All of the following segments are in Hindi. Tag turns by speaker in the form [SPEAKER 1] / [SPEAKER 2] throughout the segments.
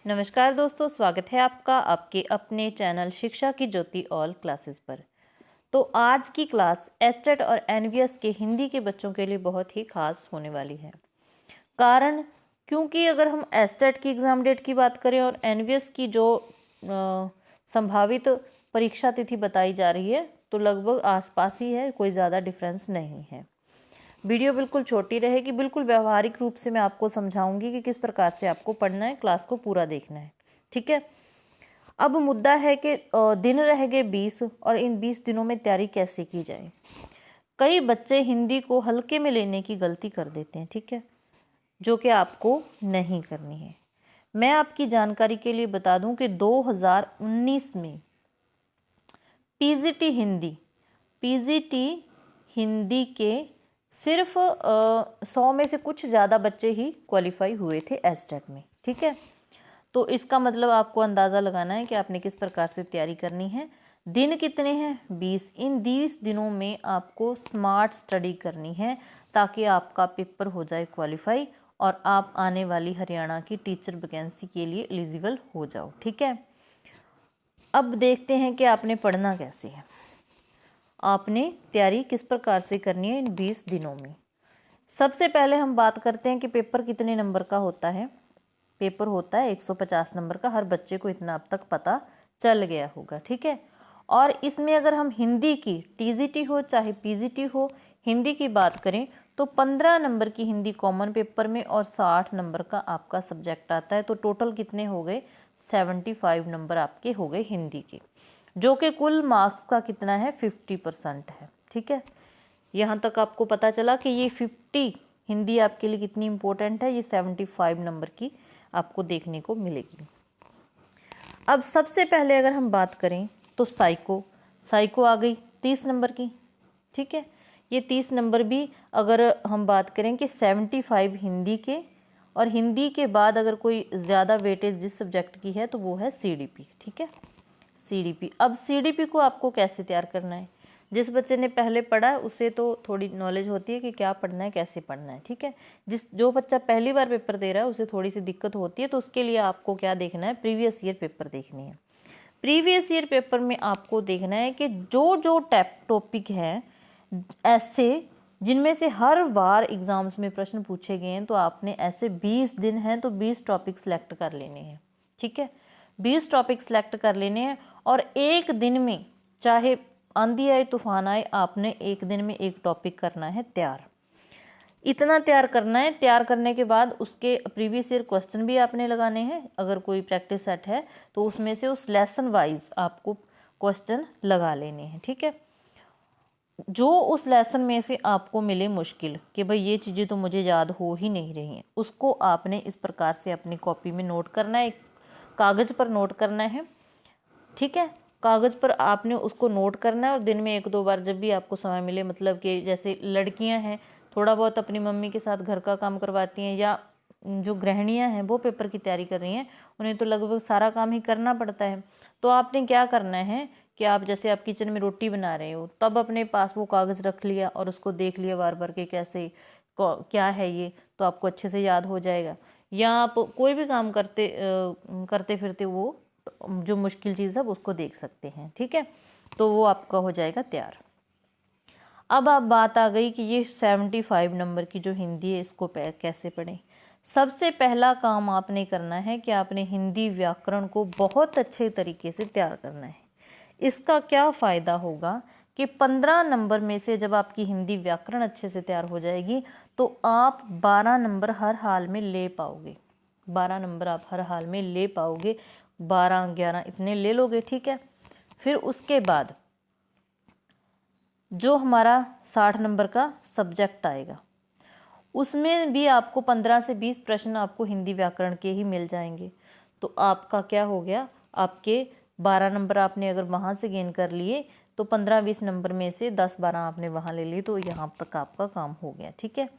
[SPEAKER 1] नमस्कार दोस्तों, स्वागत है आपका आपके अपने चैनल शिक्षा की ज्योति ऑल क्लासेस पर। तो आज की क्लास एस्टेट और एनवीएस के हिंदी के बच्चों के लिए बहुत ही खास होने वाली है। कारण क्योंकि अगर हम एस्टेट की एग्ज़ाम डेट की बात करें और एनवीएस की जो संभावित परीक्षा तिथि बताई जा रही है तो लगभग आसपास ही है, कोई ज़्यादा डिफरेंस नहीं है। वीडियो बिल्कुल छोटी रहेगी, बिल्कुल व्यवहारिक रूप से मैं आपको समझाऊंगी कि किस प्रकार से आपको पढ़ना है, क्लास को पूरा देखना है। ठीक है। अब मुद्दा है कि दिन रह गए 20 और इन 20 दिनों में तैयारी कैसे की जाए। कई बच्चे हिंदी को हल्के में लेने की गलती कर देते हैं, ठीक है, जो कि आपको नहीं करनी है। मैं आपकी जानकारी के लिए बता दूं कि 2019 में पीजीटी हिंदी के सिर्फ 100 में से कुछ ज़्यादा बच्चे ही क्वालिफाई हुए थे एस्टेट में। ठीक है। तो इसका मतलब आपको अंदाज़ा लगाना है कि आपने किस प्रकार से तैयारी करनी है। दिन कितने हैं? 20। इन 20 दिनों में आपको स्मार्ट स्टडी करनी है ताकि आपका पेपर हो जाए क्वालिफाई और आप आने वाली हरियाणा की टीचर वैकेंसी के लिए एलिजिबल हो जाओ। ठीक है। अब देखते हैं कि आपने पढ़ना कैसे है, आपने तैयारी किस प्रकार से करनी है इन 20 दिनों में। सबसे पहले हम बात करते हैं कि पेपर कितने नंबर का होता है। पेपर होता है 150 नंबर का। हर बच्चे को इतना अब तक पता चल गया होगा। ठीक है। और इसमें अगर हम हिंदी की टीजीटी हो चाहे पीजीटी हो, हिंदी की बात करें तो 15 नंबर की हिंदी कॉमन पेपर में और 60 नंबर का आपका सब्जेक्ट आता है। तो टोटल कितने हो गए? 75 नंबर आपके हो गए हिंदी के, जो कि कुल मार्क्स का कितना है? 50% है। ठीक है। यहाँ तक आपको पता चला कि ये 50 हिंदी आपके लिए कितनी इम्पोर्टेंट है। ये 75 नंबर की आपको देखने को मिलेगी। अब सबसे पहले अगर हम बात करें तो साइको आ गई 30 नंबर की। ठीक है। ये 30 नंबर भी अगर हम बात करें कि 75 हिंदी के, और हिंदी के बाद अगर कोई ज़्यादा वेटेज जिस सब्जेक्ट की है तो वो है सीडीपी। ठीक है, सीडीपी। अब सीडीपी को आपको कैसे तैयार करना है? जिस बच्चे ने पहले पढ़ा है उसे तो थोड़ी नॉलेज होती है कि क्या पढ़ना है, कैसे पढ़ना है। ठीक है। जो बच्चा पहली बार पेपर दे रहा है उसे थोड़ी सी दिक्कत होती है, तो उसके लिए आपको क्या देखना है? प्रीवियस ईयर पेपर देखनी है। प्रीवियस ईयर पेपर में आपको देखना है कि जो टॉपिक है ऐसे जिनमें से हर बार एग्जाम्स में प्रश्न पूछे गए हैं, तो आपने ऐसे 20 दिन हैं तो 20 टॉपिक सेलेक्ट कर लेने हैं। ठीक है। 20 टॉपिक सेलेक्ट कर लेने हैं और एक दिन में चाहे आंधी आए तूफान आए, आपने एक दिन में एक टॉपिक करना है तैयार। इतना तैयार करना है। तैयार करने के बाद उसके प्रीवियस ईयर क्वेश्चन भी आपने लगाने हैं। अगर कोई प्रैक्टिस सेट है तो उसमें से उस लेसन वाइज आपको क्वेश्चन लगा लेने हैं। ठीक है। जो उस लेसन में से आपको मिले मुश्किल कि भाई ये चीज़ें तो मुझे याद हो ही नहीं रही हैं, उसको आपने इस प्रकार से अपनी कॉपी में नोट करना है, कागज़ पर नोट करना है। ठीक है। कागज़ पर आपने उसको नोट करना है और दिन में 1-2 बार जब भी आपको समय मिले, मतलब कि जैसे लड़कियां हैं थोड़ा बहुत अपनी मम्मी के साथ घर का काम करवाती हैं, या जो गृहिणियां हैं वो पेपर की तैयारी कर रही हैं, उन्हें तो लगभग सारा काम ही करना पड़ता है। तो आपने क्या करना है कि आप जैसे आप किचन में रोटी बना रहे हो तब अपने पास वो कागज़ रख लिया और उसको देख लिया बार बार के कैसे क्या है ये, तो आपको अच्छे से याद हो जाएगा। या आप कोई भी काम करते फिरते वो जो मुश्किल चीज़ है उसको देख सकते हैं। ठीक है। तो वो आपका हो जाएगा तैयार। अब आप बात आ गई कि ये 75 नंबर की जो हिंदी है इसको कैसे पढ़ें। सबसे पहला काम आपने करना है कि आपने हिंदी व्याकरण को बहुत अच्छे तरीके से तैयार करना है। इसका क्या फ़ायदा होगा कि 15 नंबर में से जब आपकी हिंदी व्याकरण अच्छे से तैयार हो जाएगी तो आप 12 नंबर हर हाल में ले पाओगे। 12 नंबर आप हर हाल में ले पाओगे, 12-11 इतने ले लोगे। ठीक है। फिर उसके बाद जो हमारा 60 नंबर का सब्जेक्ट आएगा उसमें भी आपको 15 से 20 प्रश्न आपको हिंदी व्याकरण के ही मिल जाएंगे। तो आपका क्या हो गया? आपके 12 नंबर आपने अगर वहाँ से गेन कर लिए तो 15-20 नंबर में से 10-12 आपने वहाँ ले लिए, तो यहाँ तक आपका काम हो गया। ठीक है।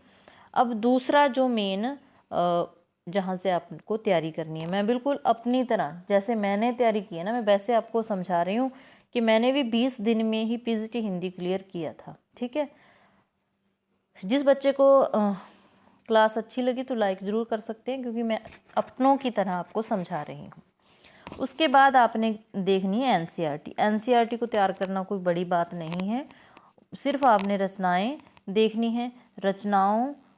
[SPEAKER 1] अब दूसरा जो मेन जहाँ से आपको तैयारी करनी है, मैं बिल्कुल अपनी तरह जैसे मैंने तैयारी की है ना, मैं वैसे आपको समझा रही हूँ कि मैंने भी 20 दिन में ही पीजीटी हिंदी क्लियर किया था। ठीक है। जिस बच्चे को क्लास अच्छी लगी तो लाइक ज़रूर कर सकते हैं, क्योंकि मैं अपनों की तरह आपको समझा रही हूँ। उसके बाद आपने देखनी है एनसीईआरटी। एनसीईआरटी को तैयार करना कोई बड़ी बात नहीं है, सिर्फ आपने रचनाएं देखनी है,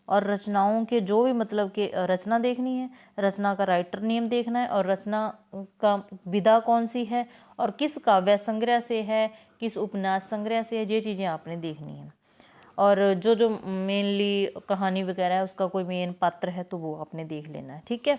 [SPEAKER 1] रचनाओं के जो भी मतलब के रचना देखनी है, रचना का राइटर नेम देखना है, और रचना का विधा कौन सी है और किस काव्य संग्रह से है, किस उपन्यास संग्रह से है, ये चीज़ें आपने देखनी है। और जो जो मेनली कहानी वगैरह है उसका कोई मेन पात्र है तो वो आपने देख लेना है, ठीक है।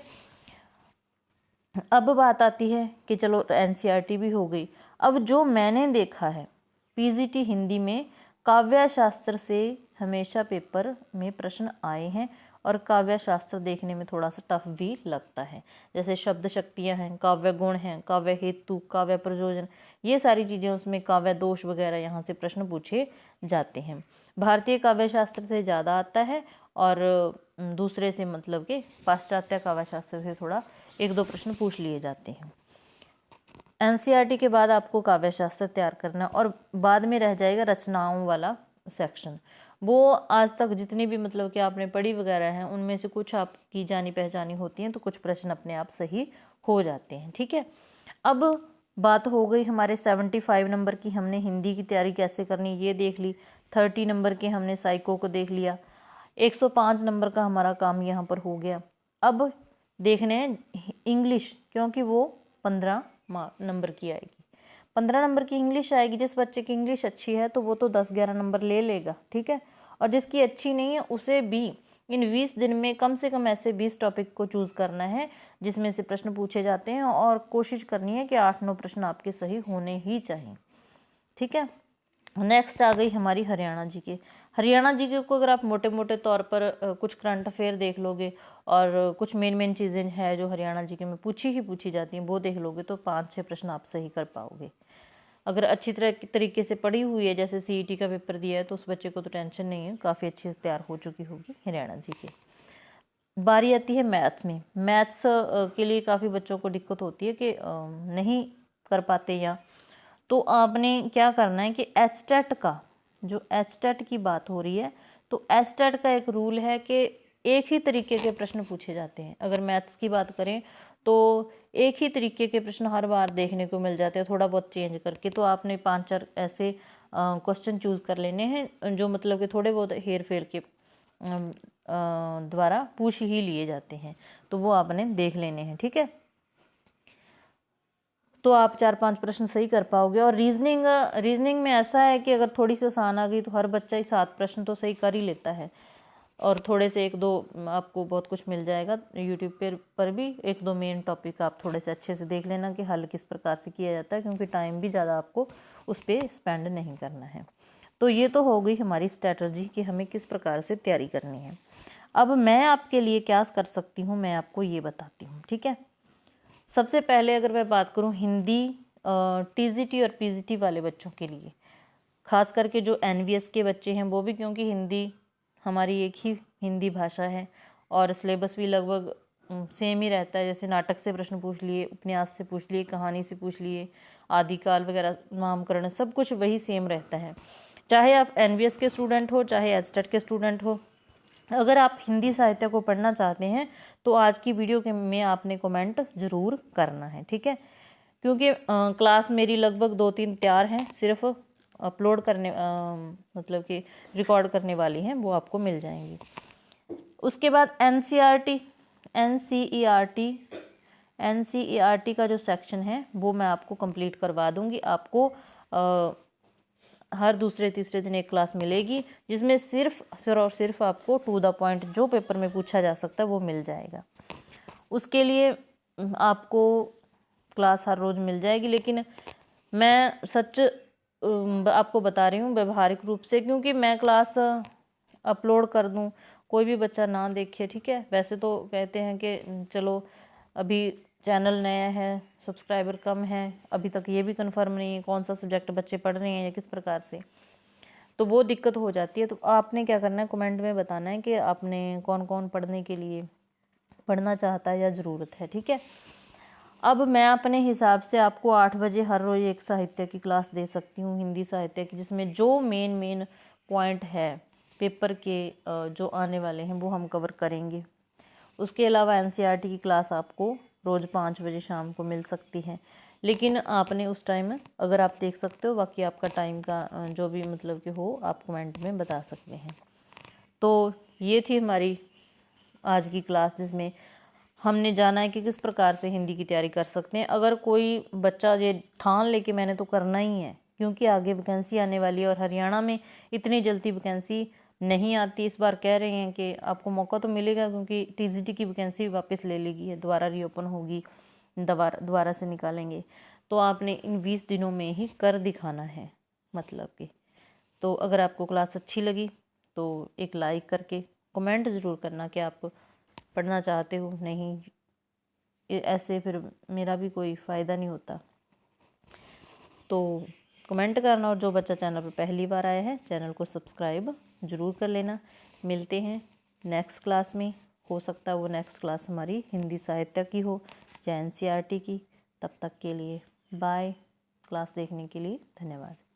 [SPEAKER 1] अब बात आती है कि चलो एनसीईआरटी भी हो गई। अब जो मैंने देखा है पीजीटी हिंदी में काव्य शास्त्र से हमेशा पेपर में प्रश्न आए हैं, और काव्य शास्त्र देखने में थोड़ा सा टफ भी लगता है। जैसे शब्द शक्तियाँ हैं, काव्य गुण हैं, काव्य हेतु, काव्य प्रयोजन, ये सारी चीज़ें, उसमें काव्य दोष वगैरह यहाँ से प्रश्न पूछे जाते हैं। भारतीय काव्य शास्त्र से ज़्यादा आता है, और दूसरे से मतलब कि पाश्चात्य काव्य शास्त्र से थोड़ा 1-2 प्रश्न पूछ लिए जाते हैं। एनसीईआरटी के बाद आपको काव्य शास्त्र तैयार करना, और बाद में रह जाएगा रचनाओं वाला सेक्शन। वो आज तक जितनी भी मतलब कि आपने पढ़ी वगैरह हैं उनमें से कुछ आपकी जानी पहचानी होती हैं, तो कुछ प्रश्न अपने आप सही हो जाते हैं, ठीक है। अब बात हो गई हमारे 75 नंबर की, हमने हिंदी की तैयारी कैसे करनी ये देख ली। 30 नंबर के हमने साइको को देख लिया। 105 नंबर का हमारा काम यहाँ पर हो गया। अब देखने हैं इंग्लिश, क्योंकि वो 15 नंबर की आएगी। 15 नंबर की इंग्लिश आएगी। जिस बच्चे की इंग्लिश अच्छी है तो वो तो 10-11 नंबर ले लेगा, ठीक है। और जिसकी अच्छी नहीं है उसे भी इन 20 दिन में कम से कम ऐसे 20 टॉपिक को चूज़ करना है जिसमें से प्रश्न पूछे जाते हैं, और कोशिश करनी है कि 8-9 प्रश्न आपके सही होने ही चाहिए, ठीक है। नेक्स्ट आ गई हमारी हरियाणा जी के। हरियाणा जी के को अगर आप मोटे मोटे तौर पर कुछ करंट अफेयर देख लोगे और कुछ मेन चीज़ें हैं जो हरियाणा जी के में पूछी जाती हैं वो देख लोगे तो 5-6 प्रश्न आप सही कर पाओगे। अगर अच्छी तरीके से पढ़ी हुई है, जैसे सीईटी का पेपर दिया है, तो उस बच्चे को तो टेंशन नहीं है, काफ़ी अच्छी से तैयार हो चुकी होगी हरियाणा जी की। बारी आती है मैथ में। मैथ्स के लिए काफ़ी बच्चों को दिक्कत होती है कि नहीं कर पाते, या तो आपने क्या करना है कि एचटेट का, जो एचटेट की बात हो रही है, तो एचटेट का एक रूल है कि एक ही तरीके के प्रश्न पूछे जाते हैं। अगर मैथ्स की बात करें तो एक ही तरीके के प्रश्न हर बार देखने को मिल जाते हैं, थोड़ा बहुत चेंज करके। तो आपने 5-4 ऐसे क्वेश्चन चूज़ कर लेने हैं जो मतलब कि थोड़े बहुत हेर फेर के द्वारा पूछ ही लिए जाते हैं, तो वो आपने देख लेने हैं, ठीक है। तो आप 4-5 प्रश्न सही कर पाओगे। और रीजनिंग में ऐसा है कि अगर थोड़ी सी आसान आ गई तो हर बच्चा ही 7 प्रश्न तो सही कर ही लेता है, और थोड़े से 1-2 आपको बहुत कुछ मिल जाएगा यूट्यूब पर भी। 1-2 मेन टॉपिक आप थोड़े से अच्छे से देख लेना कि हल किस प्रकार से किया जाता है, क्योंकि टाइम भी ज़्यादा आपको उस पर स्पेंड नहीं करना है। तो ये तो हो गई हमारी स्ट्रैटेजी कि हमें किस प्रकार से तैयारी करनी है। अब मैं आपके लिए क्या कर सकती हूँ, मैं आपको ये बताती हूँ, ठीक है। सबसे पहले अगर मैं बात करूँ हिंदी टीजीटी और पीजीटी वाले बच्चों के लिए, खास करके जो एनवीएस के बच्चे हैं वो भी, क्योंकि हिंदी हमारी एक ही हिंदी भाषा है और सिलेबस भी लगभग सेम ही रहता है। जैसे नाटक से प्रश्न पूछ लिए, उपन्यास से पूछ लिए, कहानी से पूछ लिए, आदिकाल वगैरह, नामकरण, सब कुछ वही सेम रहता है। चाहे आप एनवीएस के स्टूडेंट हो, चाहे एचटेट के स्टूडेंट हो, अगर आप हिंदी साहित्य को पढ़ना चाहते हैं तो आज की वीडियो के में आपने कमेंट ज़रूर करना है, ठीक है। क्योंकि क्लास मेरी लगभग 2-3 तैयार हैं, सिर्फ अपलोड करने मतलब कि रिकॉर्ड करने वाली हैं, वो आपको मिल जाएंगी। उसके बाद एनसीईआरटी का जो सेक्शन है वो मैं आपको कंप्लीट करवा दूंगी। आपको हर दूसरे तीसरे दिन एक क्लास मिलेगी जिसमें सिर्फ और सिर्फ आपको टू द पॉइंट जो पेपर में पूछा जा सकता है वो मिल जाएगा। उसके लिए आपको क्लास हर रोज़ मिल जाएगी, लेकिन मैं सच आपको बता रही हूँ व्यवहारिक रूप से, क्योंकि मैं क्लास अपलोड कर दूँ कोई भी बच्चा ना देखे, ठीक है। वैसे तो कहते हैं कि चलो अभी चैनल नया है, सब्सक्राइबर कम है, अभी तक ये भी कंफर्म नहीं है कौन सा सब्जेक्ट बच्चे पढ़ रहे हैं या किस प्रकार से, तो वो दिक्कत हो जाती है। तो आपने क्या करना है, कमेंट में बताना है कि आपने कौन कौन पढ़ने के लिए पढ़ना चाहता है या ज़रूरत है, ठीक है। अब मैं अपने हिसाब से आपको 8 बजे हर रोज़ एक साहित्य की क्लास दे सकती हूँ, हिंदी साहित्य की, जिसमें जो मेन पॉइंट है पेपर के जो आने वाले हैं वो हम कवर करेंगे। उसके अलावा एनसीईआरटी की क्लास आपको रोज़ 5 बजे शाम को मिल सकती है, लेकिन आपने उस टाइम अगर आप देख सकते हो, बाकी आपका टाइम का जो भी मतलब कि हो आप कमेंट में बता सकते हैं। तो ये थी हमारी आज की क्लास, जिसमें हमने जाना है कि किस प्रकार से हिंदी की तैयारी कर सकते हैं। अगर कोई बच्चा ये ठान ले कि मैंने तो करना ही है, क्योंकि आगे वैकेंसी आने वाली है और हरियाणा में इतनी जल्दी वैकेंसी नहीं आती। इस बार कह रहे हैं कि आपको मौका तो मिलेगा, क्योंकि टीजीटी की वैकेंसी वापस ले लेगी है, दोबारा रीओपन होगी, दोबारा से निकालेंगे। तो आपने इन 20 दिनों में ही कर दिखाना है मतलब कि। तो अगर आपको क्लास अच्छी लगी तो एक लाइक करके कमेंट ज़रूर करना कि आप पढ़ना चाहते हो। नहीं, ऐसे फिर मेरा भी कोई फ़ायदा नहीं होता। तो कमेंट करना, और जो बच्चा चैनल पर पहली बार आया है चैनल को सब्सक्राइब ज़रूर कर लेना। मिलते हैं नेक्स्ट क्लास में। हो सकता है वो नेक्स्ट क्लास हमारी हिंदी साहित्य की हो या एनसीईआरटी की। तब तक के लिए बाय। क्लास देखने के लिए धन्यवाद।